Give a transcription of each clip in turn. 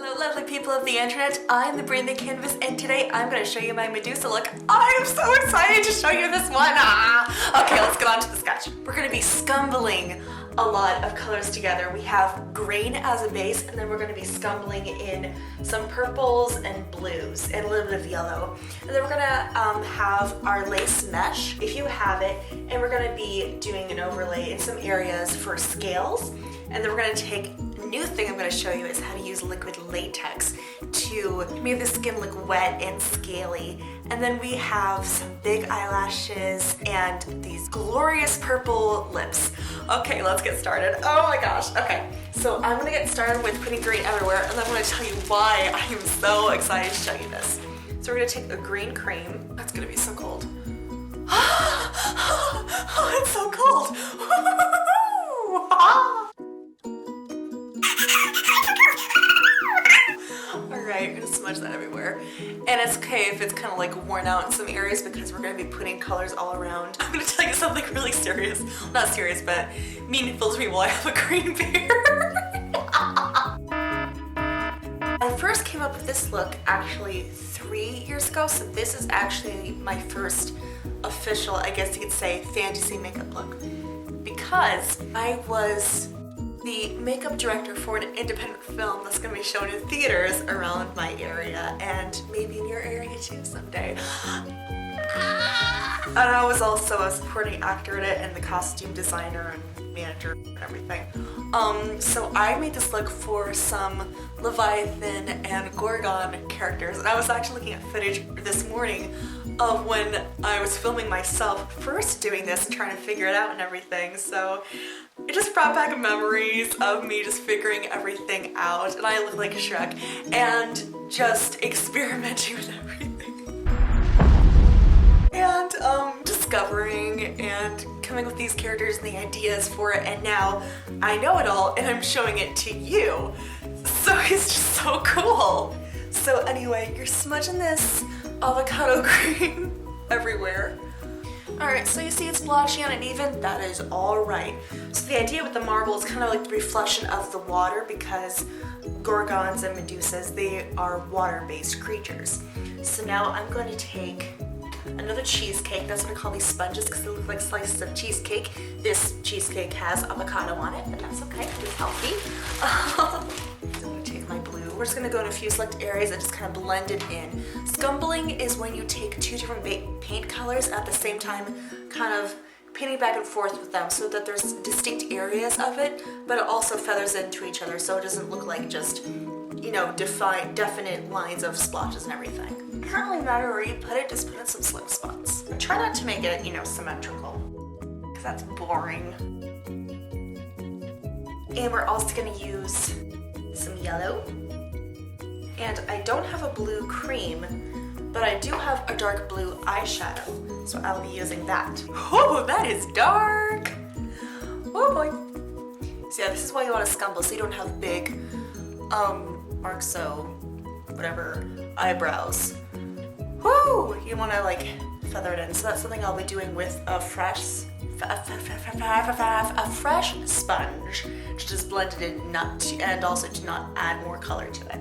Hello lovely people of the internet, I'm the Brain the Canvas and today I'm going to show you my Medusa look. I am so excited to show you this one! Okay, let's get on to the sketch. We're going to be scumbling a lot of colors together. We have green as a base and then we're going to be scumbling in some purples and blues and a little bit of yellow. And then we're going to have our lace mesh, if you have it, and we're going to be doing an overlay in some areas for scales. And then we're going to take a new thing I'm going to show you is how to use liquid latex to make the skin look wet and scaly. And then we have some big eyelashes and these glorious purple lips. Okay, let's get started. Oh my gosh. Okay, so I'm going to get started with putting green everywhere and then I'm going to tell you why I am so excited to show you this. So we're going to take a green cream. That's going to be so cold. Oh, it's so cold. Alright, I'm gonna smudge that everywhere. And it's okay if it's kind of like worn out in some areas because we're gonna be putting colors all around. I'm gonna tell you something really serious. Well, not serious, but meaningful to me while I have a green beard. I first came up with this look actually 3 years ago, so this is actually my first official, I guess you could say, fantasy makeup look. Because I was the makeup director for an independent film that's going to be shown in theaters around my area and maybe in your area too someday. And I was also a supporting actor in it and the costume designer and manager and everything. So I made this look for some Leviathan and Gorgon characters, and I was actually looking at footage this morning of when I was filming myself first doing this and trying to figure it out and everything. So it just brought back memories of me just figuring everything out, and I look like Shrek, and just experimenting with everything. And discovering and coming with these characters and the ideas for it, and now I know it all and I'm showing it to you. So it's just so cool. So anyway, you're smudging this avocado cream everywhere. Alright, so you see it's blotchy and uneven? That is alright. So the idea with the marble is kind of like the reflection of the water because Gorgons and Medusas, they are water-based creatures. So now I'm going to take another cheesecake. That's what I call these sponges because they look like slices of cheesecake. This cheesecake has avocado on it, but that's okay, it's healthy. I'm going to take my blue. We're just going to go in a few select areas and just kind of blend it in. Scumbling is when you take two different paint colors at the same time, kind of painting back and forth with them so that there's distinct areas of it, but it also feathers into each other so it doesn't look like just, you know, definite lines of splotches and everything. It doesn't really matter where you put it, just put in some slip spots. And try not to make it, you know, symmetrical, because that's boring. And we're also going to use some yellow. And I don't have a blue cream, but I do have a dark blue eyeshadow, so I'll be using that. Oh, that is dark! Oh boy. So yeah, this is why you want to scumble, so you don't have big, whatever, eyebrows. Woo! You want to like feather it in, so that's something I'll be doing with a fresh sponge to just blend it in, and also to not add more color to it.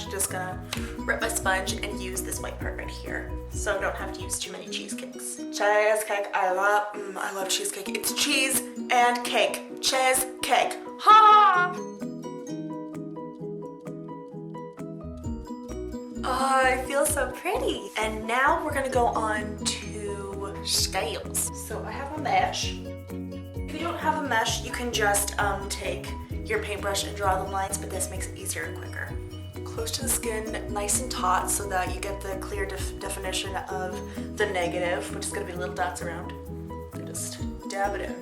I'm just gonna rip my sponge and use this white part right here, so I don't have to use too many cheesecakes. Cheesecake, I love cheesecake. It's cheese and cake. Cheesecake. Ha! Oh, I feel so pretty. And now we're gonna go on to scales. So I have a mesh. If you don't have a mesh, you can just take your paintbrush and draw the lines, but this makes it easier and quicker. Close to the skin, nice and taut, so that you get the clear definition of the negative, which is going to be little dots around. And just dab it in.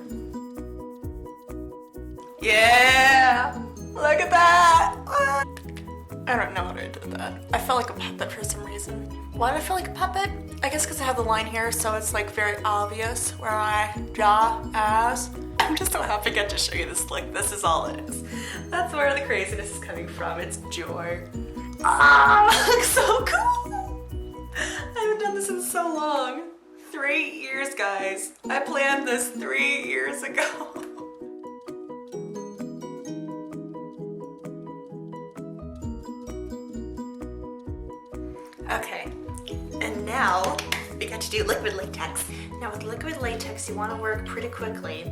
Yeah! Look at that! I don't know what I did with that. I felt like a puppet for some reason. Why do I feel like a puppet? I guess because I have the line here, so it's like very obvious where my jaw is. I'm just so happy I get to show you this look. This is all it is. That's where the craziness is coming from. It's joy. Ah, it looks so cool. I haven't done this in so long. 3 years, guys. I planned this 3 years ago. Okay, and now we got to do liquid latex. Now with liquid latex, you want to work pretty quickly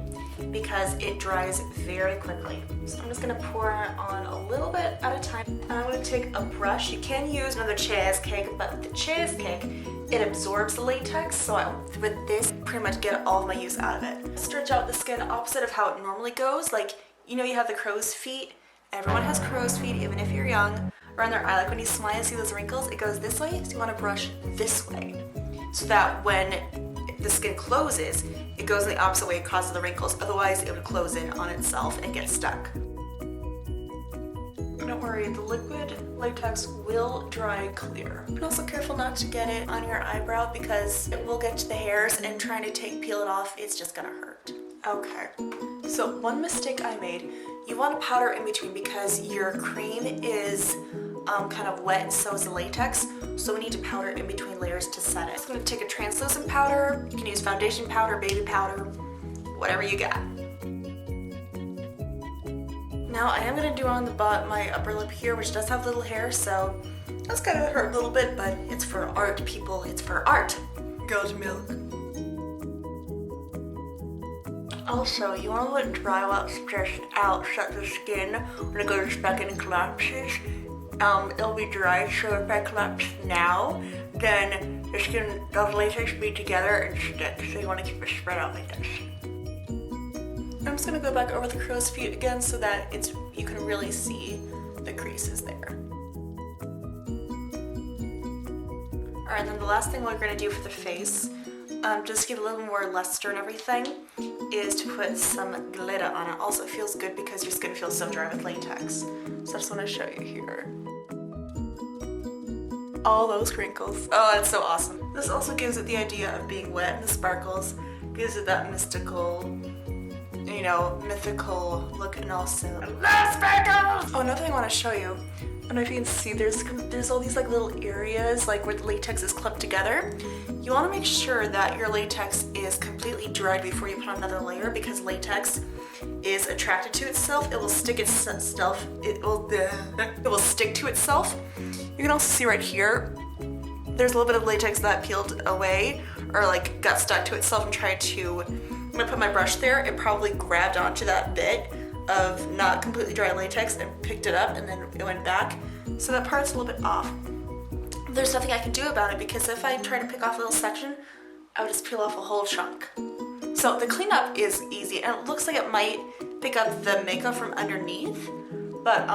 because it dries very quickly. So I'm just gonna pour it on a little bit at a time. And I'm gonna take a brush. You can use another cheesecake, but with the cheesecake, it absorbs the latex. So with this, pretty much get all of my use out of it. Stretch out the skin opposite of how it normally goes. Like, you know, you have the crow's feet. Everyone has crow's feet, even if you're young. Around their eye, like when you smile, see those wrinkles, it goes this way. So you want to brush this way, so that when the skin closes, it goes in the opposite way, it causes the wrinkles. Otherwise, it would close in on itself and get stuck. Don't worry, the liquid latex will dry clear. But also careful not to get it on your eyebrow because it will get to the hairs, and trying to peel it off, it's just gonna hurt. Okay, so one mistake I made, you want to powder in between because your cream is kind of wet and so is the latex, so we need to powder in between layers to set it. So I'm going to take a translucent powder. You can use foundation powder, baby powder, whatever you got. Now I am going to do on the bottom, my upper lip here, which does have little hair, so that's going to hurt a little bit, but it's for art, people. It's for art. Goat milk. Also, you want to let it dry while it's stretched out so that the skin, when it goes back and collapses, it'll be dry. So if I collapse now, then the skin, the latex will be together and stick. So you want to keep it spread out like this. I'm just going to go back over the crow's feet again so that you can really see the creases there. Alright, and then the last thing we're going to do for the face, just to give a little more luster and everything, is to put some glitter on it. Also, it feels good because your skin feels so dry with latex. So I just want to show you here. All those wrinkles. Oh, that's so awesome. This also gives it the idea of being wet, and the sparkles gives it that mystical, you know, mythical look, and also the sparkles! Oh, another thing I want to show you. I don't know if you can see, there's all these like little areas like where the latex is clipped together. You want to make sure that your latex is completely dried before you put on another layer, because latex is attracted to itself. It will stick itself. It will stick to itself. You can also see right here, there's a little bit of latex that peeled away or like got stuck to itself and tried to, when I put my brush there, it probably grabbed onto that bit of not completely dry latex and picked it up, and then it went back. So that part's a little bit off. There's nothing I can do about it because if I try to pick off a little section, I would just peel off a whole chunk. So the cleanup is easy, and it looks like it might pick up the makeup from underneath, but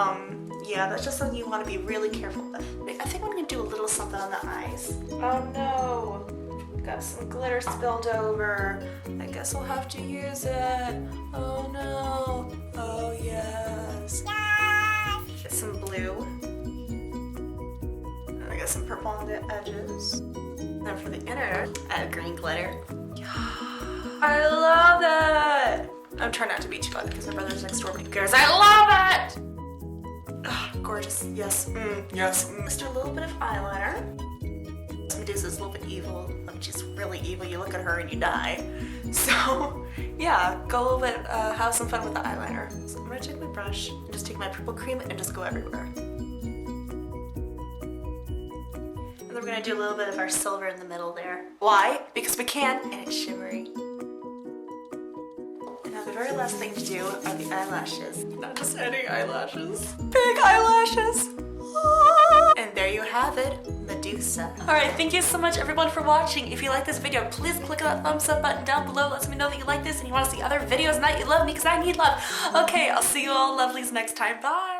yeah, that's just something you want to be really careful with. I think I'm gonna do a little something on the eyes. Oh no, got some glitter spilled over. I guess I'll have to use it. Oh no, oh yes. Get some blue. And I got some purple on the edges. Then for the inner, add green glitter. I love that! I'm trying not to be too loud because my brother's next door, but who cares? I love it! Ugh, gorgeous. Yes. Yes. Just do a little bit of eyeliner. Medusa's a little bit evil. She's really evil. You look at her and you die. So, yeah, go a little bit, have some fun with the eyeliner. So I'm gonna take my brush and just take my purple cream and just go everywhere. And then we're gonna do a little bit of our silver in the middle there. Why? Because we can, and it's shimmery. Now the very last thing to do are the eyelashes. Not just any eyelashes. Big eyelashes! And there you have it, Medusa. Alright, thank you so much everyone for watching. If you like this video, please click that thumbs up button down below. Lets me know that you like this and you want to see other videos and that you love me because I need love. Okay, I'll see you all lovelies next time. Bye!